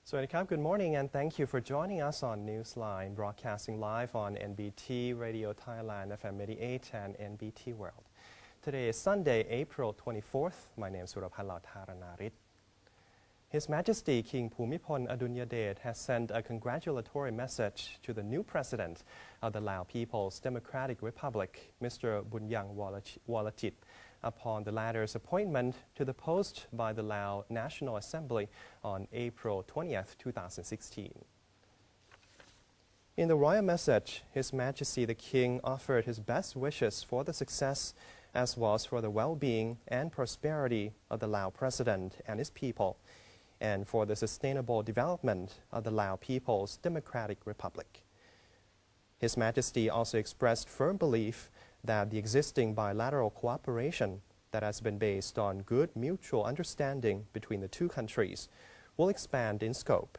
Swadikap, good morning and thank you for joining us on Newsline, broadcasting live on NBT Radio Thailand, FM 88 and NBT World. Today is Sunday, April 24th. My name is Surapalao Tharanarit. His Majesty King Bhumibol Adulyadej has sent a congratulatory message to the new president of the Lao People's Democratic Republic, Mr. Bunyang Volachit, upon the latter's appointment to the post by the Lao National Assembly on April 20th, 2016. In the royal message, His Majesty the King offered his best wishes for the success as well as for the well-being and prosperity of the Lao president and his people, and for the sustainable development of the Lao People's Democratic Republic. His Majesty also expressed firm belief that the existing bilateral cooperation that has been based on good mutual understanding between the two countries will expand in scope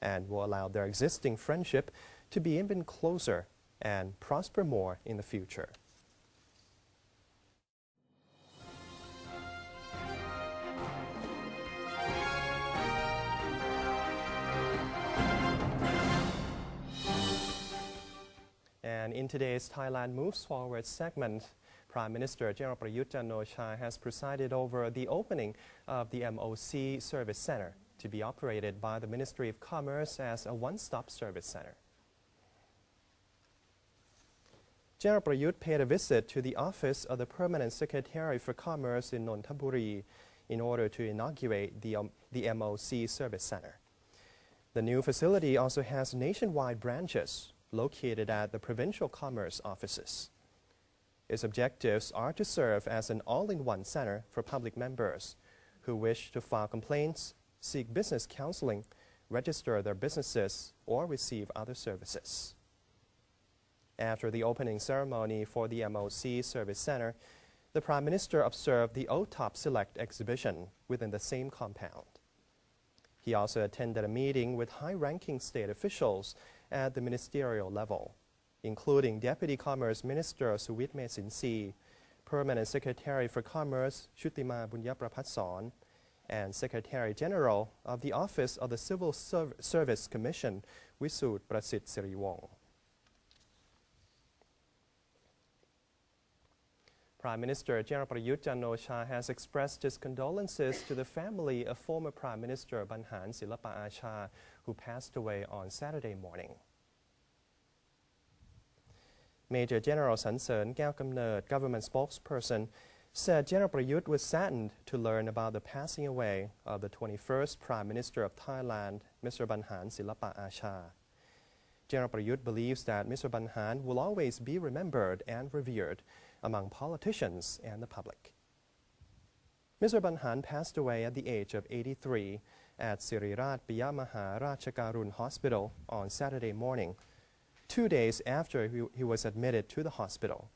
and will allow their existing friendship to be even closer and prosper more in the future. And in today's Thailand Moves Forward segment, Prime Minister General Prayut Chan-o-cha has presided over the opening of the MOC Service Center to be operated by the Ministry of Commerce as a one-stop service center. General Prayut paid a visit to the office of the Permanent Secretary for Commerce in Nonthaburi in order to inaugurate the MOC Service Center. The new facility also has nationwide branches located at the provincial commerce offices. Its objectives are to serve as an all-in-one center for public members who wish to file complaints, seek business counseling, register their businesses, or receive other services. After the opening ceremony for the MOC Service Center, the Prime Minister observed the OTOP Select exhibition within the same compound. He also attended a meeting with high-ranking state officials at the ministerial level, including Deputy Commerce Minister Suwit Mesinsi, Permanent Secretary for Commerce Shutima Bunyaprapatson, and Secretary General of the Office of the Civil Service Commission Wisut Prasit Siriwong. Prime Minister General Prayut Chan-o-cha has expressed his condolences to the family of former Prime Minister Baniharn Silapa-Acha, who passed away on Saturday morning. Major General Sansern Kaew-Kamneut, government spokesperson, said General Prayut was saddened to learn about the passing away of the 21st Prime Minister of Thailand, Mr. Baniharn Silapa-Acha. General Prayut believes that Mr. Baniharn will always be remembered and revered among politicians and the public. Mr. Baniharn passed away at the age of 83 at Sirirat Piyamaha Ratchakarun Hospital on Saturday morning, 2 days after he was admitted to the hospital.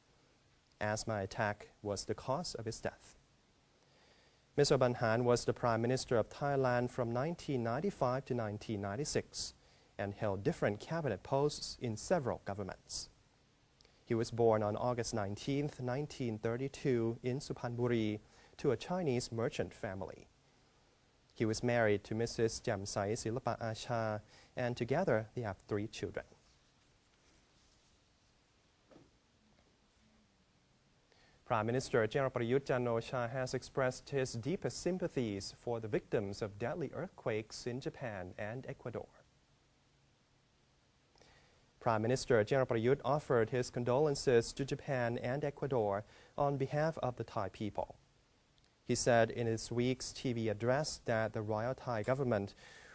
Asthma attack was the cause of his death. Mr. Baniharn was the Prime Minister of Thailand from 1995 to 1996 and held different cabinet posts in several governments. He was born on August 19, 1932 in Suphanburi to a Chinese merchant family. He was married to Mrs. Jamsai Silapa-Acha, and together they have 3 children. Prime Minister General Prayut Chan-o-cha has expressed his deepest sympathies for the victims of deadly earthquakes in Japan and Ecuador. Prime Minister General Prayut offered his condolences to Japan and Ecuador on behalf of the Thai people. He said in his week's TV address that the Royal Thai government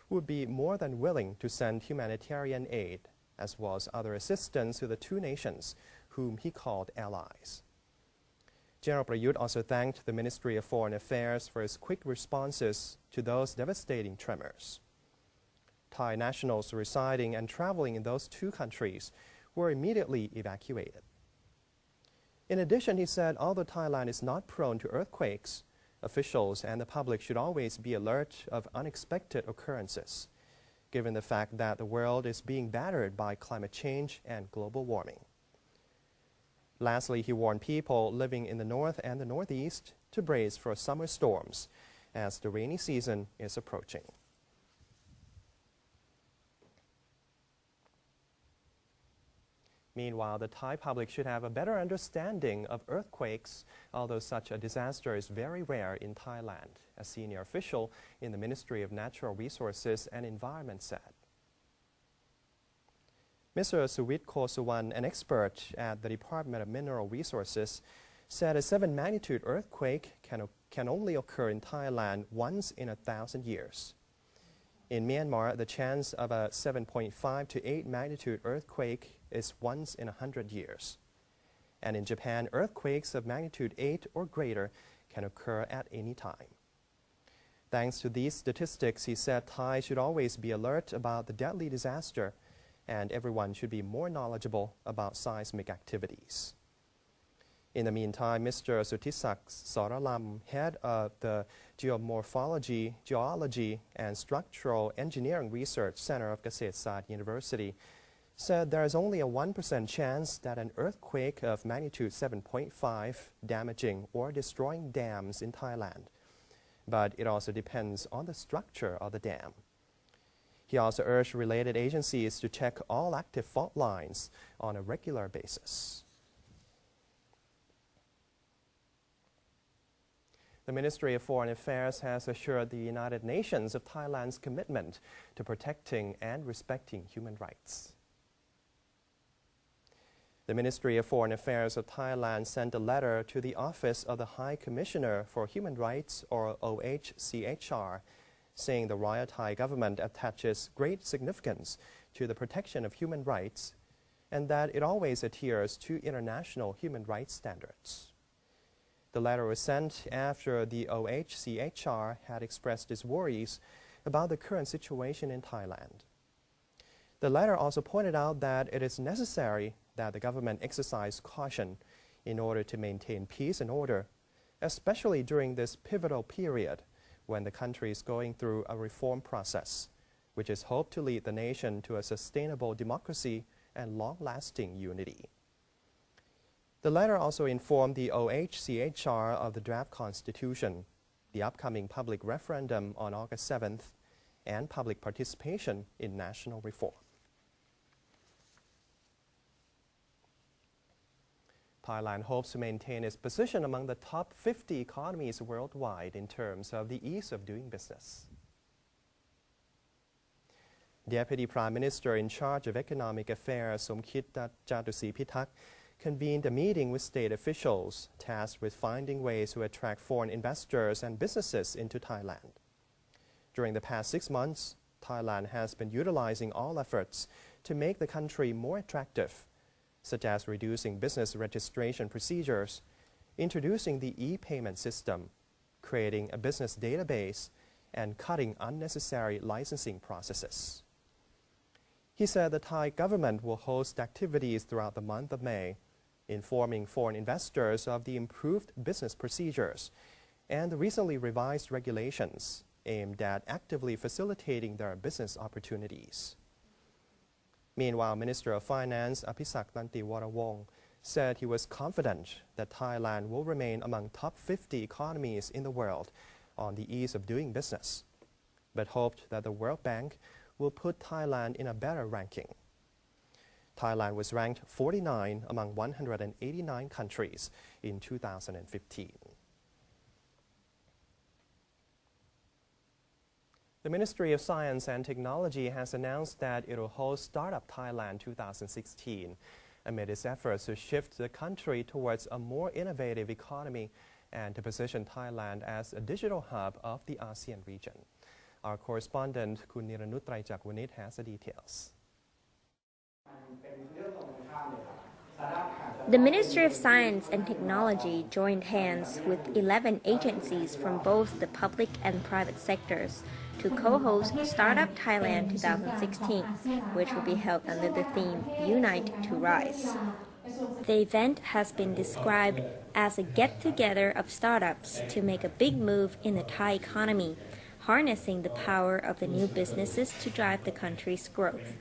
would be more than willing to send humanitarian aid as well as other assistance to the 2 nations, whom he called allies. General Prayut also thanked the Ministry of Foreign Affairs for its quick responses to those devastating tremors. Thai nationals residing and traveling in those 2 countries were immediately evacuated. In addition, he said, although Thailand is not prone to earthquakes, officials and the public should always be alert of unexpected occurrences, given the fact that the world is being battered by climate change and global warming. Lastly, he warned people living in the north and the northeast to brace for summer storms as the rainy season is approaching. Meanwhile, the Thai public should have a better understanding of earthquakes, although such a disaster is very rare in Thailand, a senior official in the Ministry of Natural Resources and Environment said. Mr. Suwit Kosuwan, an expert at the Department of Mineral Resources, said a 7-magnitude earthquake can only occur in Thailand once in 1,000 years. In Myanmar, the chance of a 7.5 to 8 magnitude earthquake is once in 100 years. And in Japan, earthquakes of magnitude 8 or greater can occur at any time. Thanks to these statistics, he said Thai should always be alert about the deadly disaster, and everyone should be more knowledgeable about seismic activities. In the meantime, Mr. Sutisak Soralam, head of the Geology and Structural Engineering Research Center of Kasetsart University, said there is only a 1% chance that an earthquake of magnitude 7.5 damaging or destroying dams in Thailand, but it also depends on the structure of the dam. He also urged related agencies to check all active fault lines on a regular basis. The Ministry of Foreign Affairs has assured the United Nations of Thailand's commitment to protecting and respecting human rights. The Ministry of Foreign Affairs of Thailand sent a letter to the Office of the High Commissioner for Human Rights, or OHCHR, saying the Royal Thai government attaches great significance to the protection of human rights and that it always adheres to international human rights standards. The letter was sent after the OHCHR had expressed its worries about the current situation in Thailand. The letter also pointed out that it is necessary that the government exercise caution in order to maintain peace and order, especially during this pivotal period when the country is going through a reform process, which is hoped to lead the nation to a sustainable democracy and long-lasting unity. The letter also informed the OHCHR of the draft constitution, the upcoming public referendum on August 7th, and public participation in national reform. Thailand hopes to maintain its position among the top 50 economies worldwide in terms of the ease of doing business. Deputy Prime Minister in charge of Economic Affairs, Somkit Jatusipitak, convened a meeting with state officials tasked with finding ways to attract foreign investors and businesses into Thailand. During the past 6 months, Thailand has been utilizing all efforts to make the country more attractive, such as reducing business registration procedures, introducing the e-payment system, creating a business database, and cutting unnecessary licensing processes. He said the Thai government will host activities throughout the month of May, informing foreign investors of the improved business procedures and the recently revised regulations aimed at actively facilitating their business opportunities. Meanwhile, Minister of Finance Apisak Tantiwarawong said he was confident that Thailand will remain among top 50 economies in the world on the ease of doing business, but hoped that the World Bank will put Thailand in a better ranking. Thailand was ranked 49 among 189 countries in 2015. The Ministry of Science and Technology has announced that it will host Startup Thailand 2016 amid its efforts to shift the country towards a more innovative economy and to position Thailand as a digital hub of the ASEAN region. Our correspondent, Kun Niranut Traijakunit, has the details. The Ministry of Science and Technology joined hands with 11 agencies from both the public and private sectors to co-host Startup Thailand 2016, which will be held under the theme Unite to Rise. The event has been described as a get-together of startups to make a big move in the Thai economy, harnessing the power of the new businesses to drive the country's growth.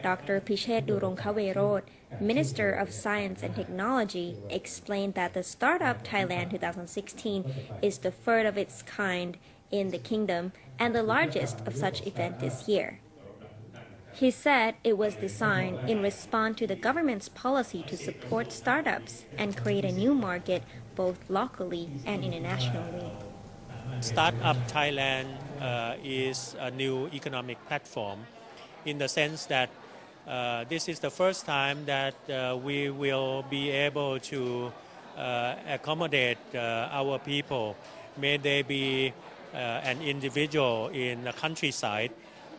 Dr. Pishet Durongkawerot, Minister of Science and Technology, explained that the Startup Thailand 2016 is the third of its kind in the kingdom and the largest of such event this year. He said it was designed in response to the government's policy to support startups and create a new market both locally and internationally. Startup Thailand is a new economic platform in the sense that this is the first time that we will be able to accommodate our people, may they be an individual in the countryside,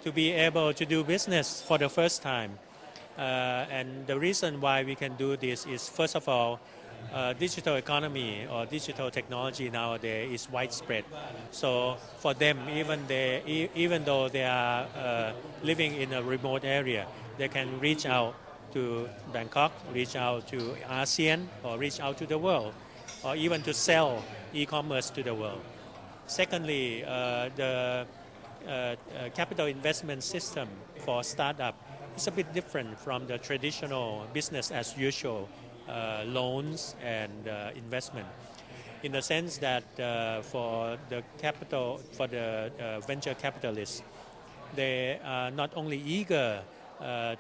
to be able to do business for the first time. And the reason why we can do this is, first of all, digital economy or digital technology nowadays is widespread. So for them, even though they are living in a remote area, they can reach out to Bangkok, reach out to ASEAN, or reach out to the world, or even to sell e-commerce to the world. Secondly, the capital investment system for startup is a bit different from the traditional business as usual loans and investment, in the sense that for the venture capitalists, they are not only eager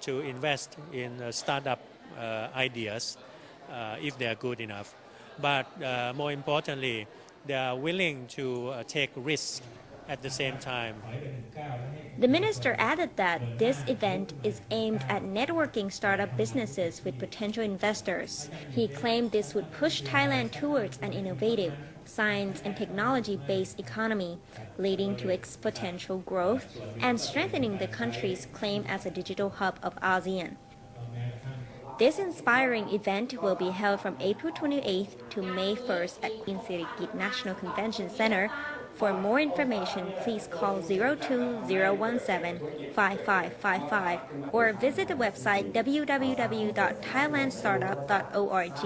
to invest in startup ideas if they are good enough, but more importantly, they are willing to take risks at the same time. The minister added that this event is aimed at networking startup businesses with potential investors. He claimed this would push Thailand towards an innovative, science and technology-based economy, leading to exponential growth and strengthening the country's claim as a digital hub of ASEAN. This inspiring event will be held from April 28th to May 1st at Queen Sirikit National Convention Center. For more information, please call 02017-5555 or visit the website www.thailandstartup.org.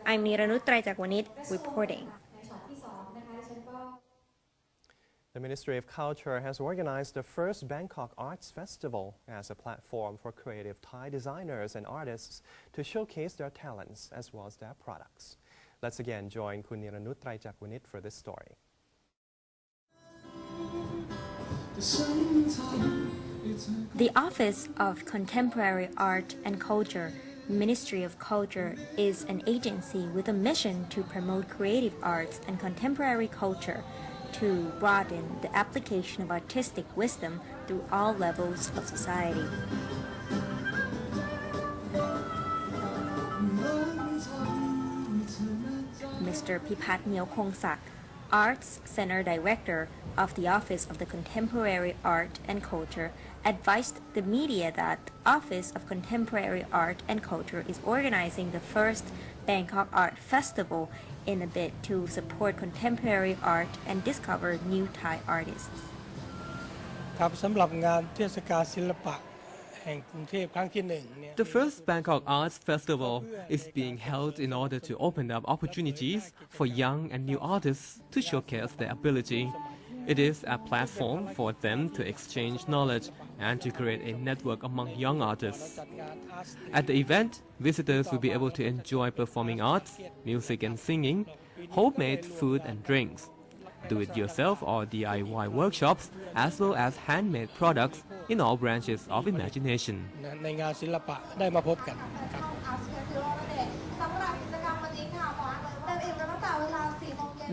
I'm Niranut Traijakwanith reporting. The Ministry of Culture has organized the first Bangkok Arts Festival as a platform for creative Thai designers and artists to showcase their talents as well as their products. Let's again join Kun Niranut Traijakwanith for this story. The Office of Contemporary Art and Culture, Ministry of Culture, is an agency with a mission to promote creative arts and contemporary culture, to broaden the application of artistic wisdom through all levels of society. Mr. Pipat Niokongsak, Arts Center Director of the Office of the Contemporary Art and Culture, advised the media that the Office of Contemporary Art and Culture is organizing the first Bangkok Art Festival in a bid to support contemporary art and discover new Thai artists. ครับสำหรับงานเทศกาลศิลปะแห่งกรุงเทพครั้งที่หนึ่ง The first Bangkok Arts Festival is being held in order to open up opportunities for young and new artists to showcase their ability. It is a platform for them to exchange knowledge and to create a network among young artists. At the event, visitors will be able to enjoy performing arts, music and singing, homemade food and drinks, do-it-yourself or DIY workshops, as well as handmade products in all branches of imagination. ในงานศิลปะได้มาพบกัน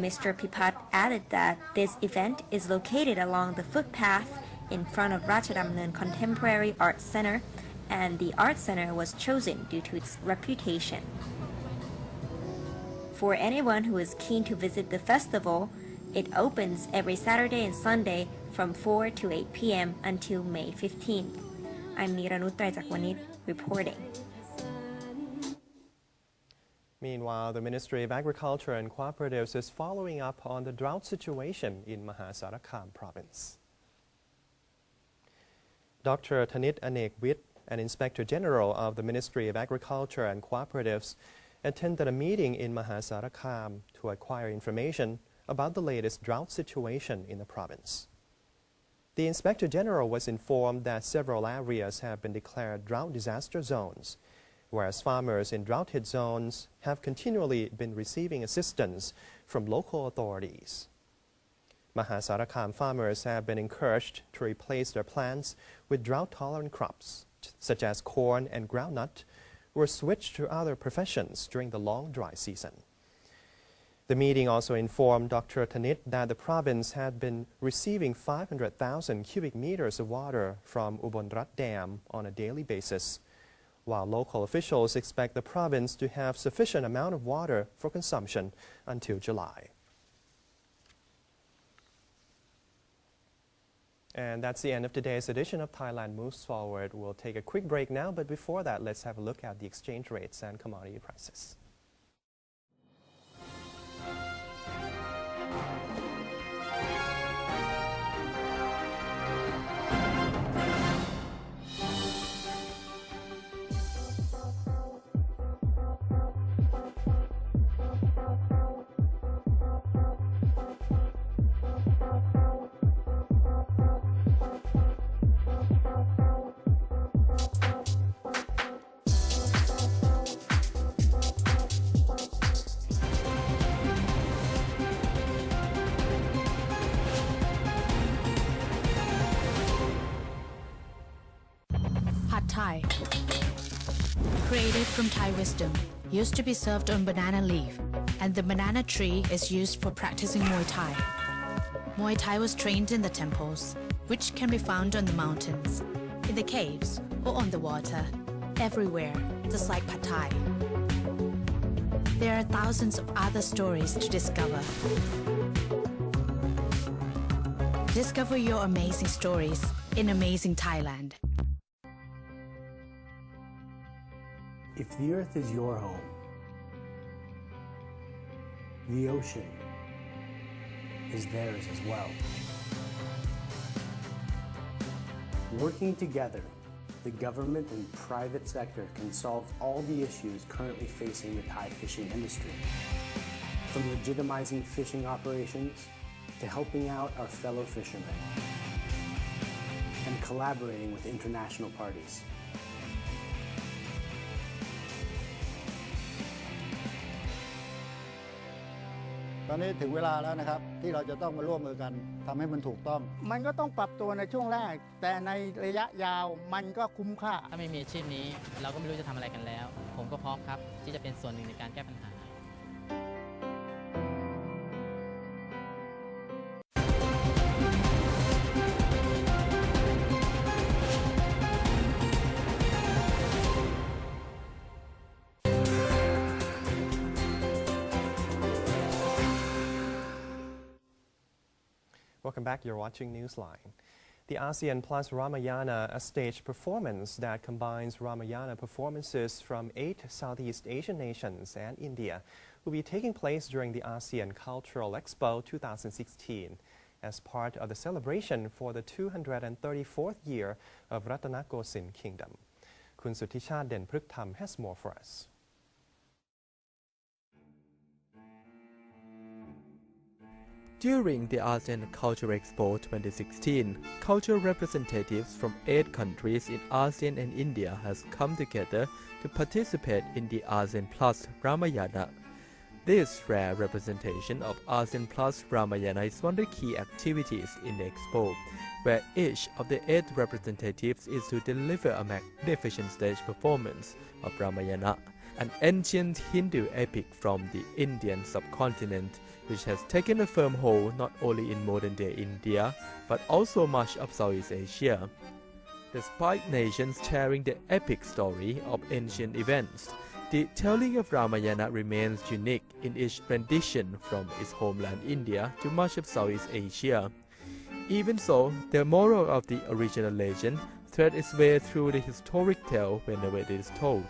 Mr. Pipat added that this event is located along the footpath in front of Ratchadamneun Contemporary Art Center, and the art center was chosen due to its reputation. For anyone who is keen to visit the festival, it opens every Saturday and Sunday from 4 to 8 p.m. until May 15th. I'm Niranut Traijakwanith reporting. Meanwhile, the Ministry of Agriculture and Cooperatives is following up on the drought situation in Mahasarakham province. Dr. Thanit Anekvit, an Inspector General of the Ministry of Agriculture and Cooperatives, attended a meeting in Mahasarakham to acquire information about the latest drought situation in the province. The Inspector General was informed that several areas have been declared drought disaster zones, whereas farmers in drought-hit zones have continually been receiving assistance from local authorities. Mahasarakam farmers have been encouraged to replace their plants with drought-tolerant crops, such as corn and groundnut, or switch to other professions during the long dry season. The meeting also informed Dr. Tanit that the province had been receiving 500,000 cubic meters of water from Ubonrat Dam on a daily basis, while local officials expect the province to have sufficient amount of water for consumption until July. And that's the end of today's edition of Thailand Moves Forward. We'll take a quick break now, but before that, let's have a look at the exchange rates and commodity prices. Thai. Created from Thai wisdom, used to be served on banana leaf, and the banana tree is used for practicing Muay Thai. Muay Thai was trained in the temples, which can be found on the mountains, in the caves, or on the water, everywhere, just like Pad Thai. There are thousands of other stories to discover. Discover your amazing stories in Amazing Thailand. If the earth is your home, the ocean is theirs as well. Working together, the government and private sector can solve all the issues currently facing the Thai fishing industry. From legitimizing fishing operations to helping out our fellow fishermen and collaborating with international parties. ตอนนี้ถึงเวลาแล้วนะครับที่เราจะต้องมาร่วมมือกันทำให้มันถูกต้องมันก็ต้องปรับตัวในช่วงแรกแต่ในระยะยาวมันก็คุ้มค่าถ้าไม่มีอาชีพนี้เราก็ไม่รู้จะทำอะไรกันแล้วผมก็พร้อมครับที่จะเป็นส่วนหนึ่งในการแก้ปัญหา Welcome back. You're watching Newsline. The ASEAN Plus Ramayana, a staged performance that combines Ramayana performances from 8 Southeast Asian nations and India, will be taking place during the ASEAN Cultural Expo 2016 as part of the celebration for the 234th year of Ratanakosin Kingdom. Kun Sutisha Den Pruktham has more for us. During the ASEAN Culture Expo 2016, cultural representatives from 8 countries in ASEAN and India has come together to participate in the ASEAN Plus Ramayana. This rare representation of ASEAN Plus Ramayana is one of the key activities in the expo, where each of the 8 representatives is to deliver a magnificent stage performance of Ramayana, an ancient Hindu epic from the Indian subcontinent, which has taken a firm hold not only in modern-day India, but also much of Southeast Asia. Despite nations sharing the epic story of ancient events, the telling of Ramayana remains unique in each rendition from its homeland India to much of Southeast Asia. Even so, the moral of the original legend threads its way through the historic tale whenever it is told.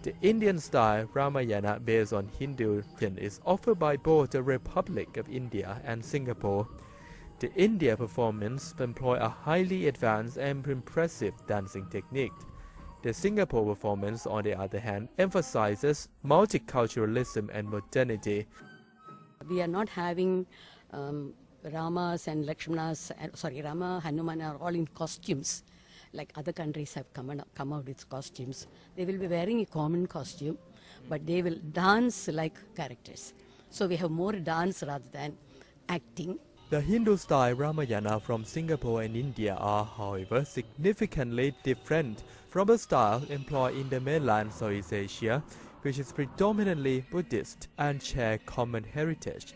The Indian-style Ramayana based on Hindu legend is offered by both the Republic of India and Singapore. The India performance employs a highly advanced and impressive dancing technique. The Singapore performance, on the other hand, emphasizes multiculturalism and modernity. We are not having Ramas and Lakshmanas, Rama, Hanuman are all in costumes. Like other countries have come out with costumes. They will be wearing a common costume, but they will dance like characters. So we have more dance rather than acting. The Hindu-style Ramayana from Singapore and India are, however, significantly different from the style employed in the mainland Southeast Asia, which is predominantly Buddhist and share common heritage.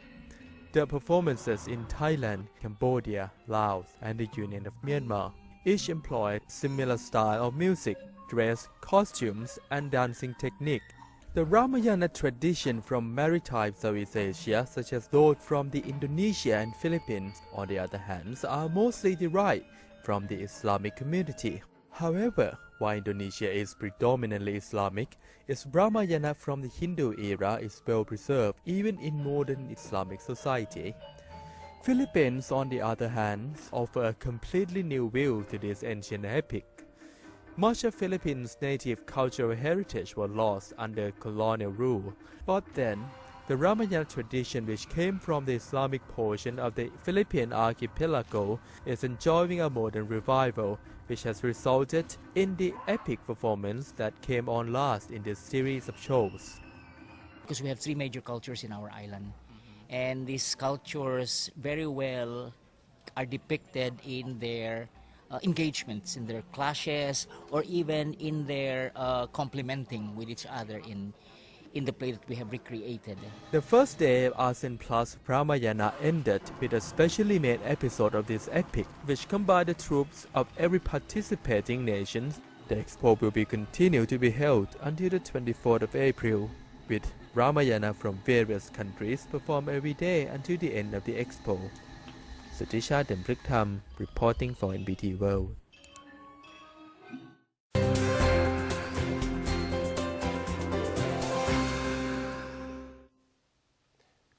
The performances in Thailand, Cambodia, Laos, and the Union of Myanmar each employ similar style of music, dress, costumes, and dancing technique. The Ramayana tradition from maritime Southeast Asia, such as those from the Indonesia and Philippines, on the other hand, are mostly derived from the Islamic community. However, while Indonesia is predominantly Islamic, its Ramayana from the Hindu era is well preserved even in modern Islamic society. Philippines, on the other hand, offer a completely new view to this ancient epic. Much of Philippines' native cultural heritage was lost under colonial rule, but then, the Ramayana tradition, which came from the Islamic portion of the Philippine archipelago, is enjoying a modern revival, which has resulted in the epic performance that came on last in this series of shows. Because we have three major cultures in our island, and these cultures very well are depicted in their engagements, in their clashes, or even in their complementing with each other in the play that we have recreated. The first day of ASEAN Plus Ramayana ended with a specially made episode of this epic, which combined the troops of every participating nation. The expo will be continued to be held until the 24th of April, with Ramayana from various countries performed every day until the end of the expo. Sutisha Demprik-Tham, reporting for NBT World.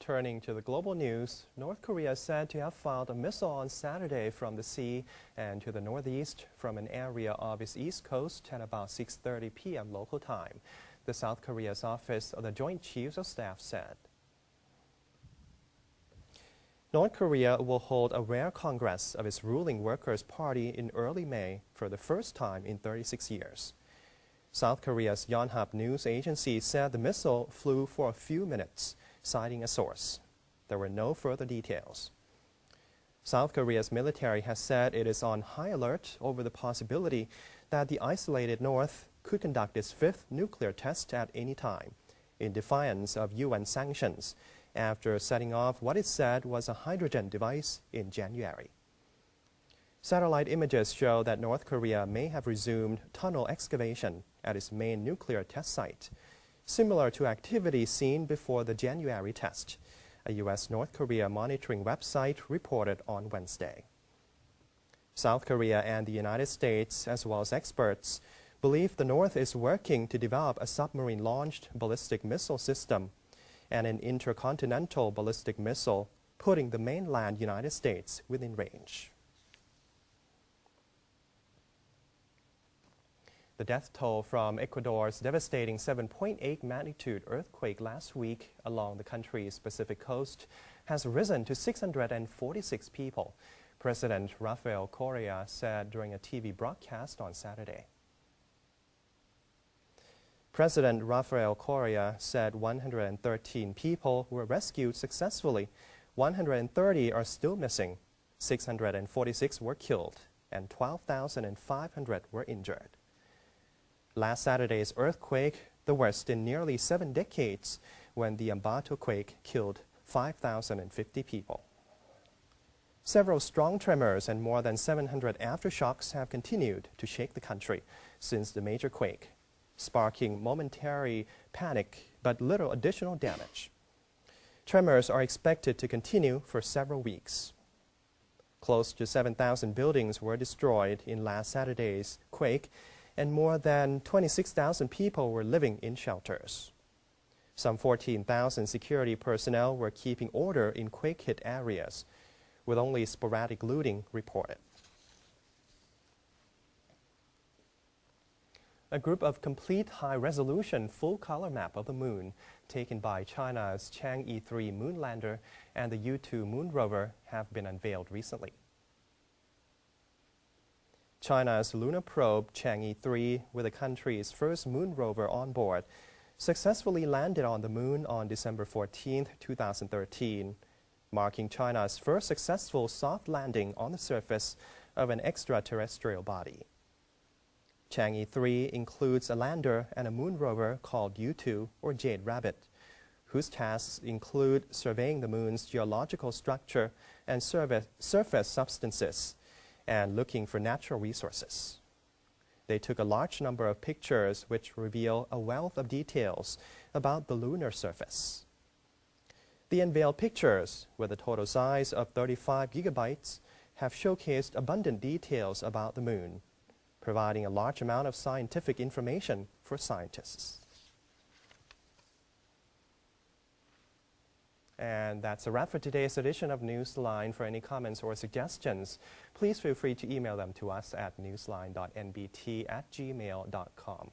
Turning to the global news, North Korea is said to have fired a missile on Saturday from the sea and to the northeast from an area of its east coast at about 6:30 p.m. local time, the South Korea's Office of the Joint Chiefs of Staff said. North Korea will hold a rare congress of its ruling Workers' Party in early May for the first time in 36 years. South Korea's Yonhap news agency said the missile flew for a few minutes, citing a source. There were no further details. South Korea's military has said it is on high alert over the possibility that the isolated North could conduct its fifth nuclear test at any time, in defiance of UN sanctions, after setting off what it said was a hydrogen device in January. Satellite images show that North Korea may have resumed tunnel excavation at its main nuclear test site, similar to activity seen before the January test, a U.S.-North Korea monitoring website reported on Wednesday. South Korea and the United States, as well as experts, believe the North is working to develop a submarine-launched ballistic missile system and an intercontinental ballistic missile, putting the mainland United States within range. The death toll from Ecuador's devastating 7.8 magnitude earthquake last week along the country's Pacific coast has risen to 646 people, President Rafael Correa said during a TV broadcast on Saturday. President Rafael Correa said 113 people were rescued successfully, 130 are still missing, 646 were killed, and 12,500 were injured. Last Saturday's earthquake, the worst in nearly 7 decades, when the Ambato quake killed 5,050 people. Several strong tremors and more than 700 aftershocks have continued to shake the country since the major quake, sparking momentary panic but little additional damage. Tremors are expected to continue for several weeks. Close to 7,000 buildings were destroyed in last Saturday's quake, and more than 26,000 people were living in shelters. Some 14,000 security personnel were keeping order in quake-hit areas, with only sporadic looting reported. A group of complete high-resolution full-color map of the moon taken by China's Chang'e 3 moonlander and the U-2 moon rover have been unveiled recently. China's lunar probe Chang'e 3, with the country's first moon rover on board, successfully landed on the moon on December 14, 2013, marking China's first successful soft landing on the surface of an extraterrestrial body. Chang'e 3 includes a lander and a moon rover called U2 or Jade Rabbit, whose tasks include surveying the moon's geological structure and surface substances and looking for natural resources. They took a large number of pictures which reveal a wealth of details about the lunar surface. The unveiled pictures, with a total size of 35 gigabytes, have showcased abundant details about the moon, providing a large amount of scientific information for scientists. And that's a wrap for today's edition of Newsline. For any comments or suggestions, please feel free to email them to us at newsline.nbt@gmail.com.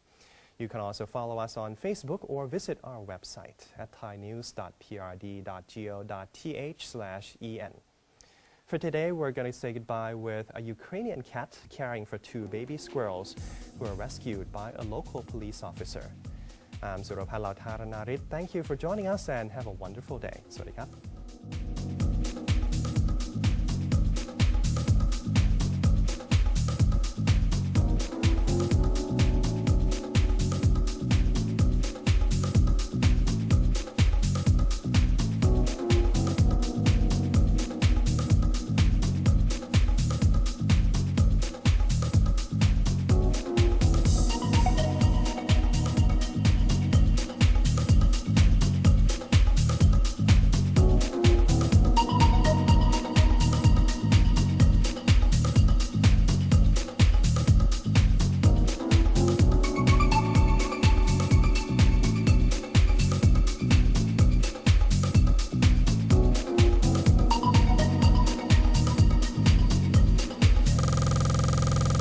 You can also follow us on Facebook or visit our website at thainews.prd.go.th/en. For today, we're going to say goodbye with a Ukrainian cat caring for 2 baby squirrels who were rescued by a local police officer. I'm Suropat Lautararit. Thank you for joining us and have a wonderful day. สวัสดีครับ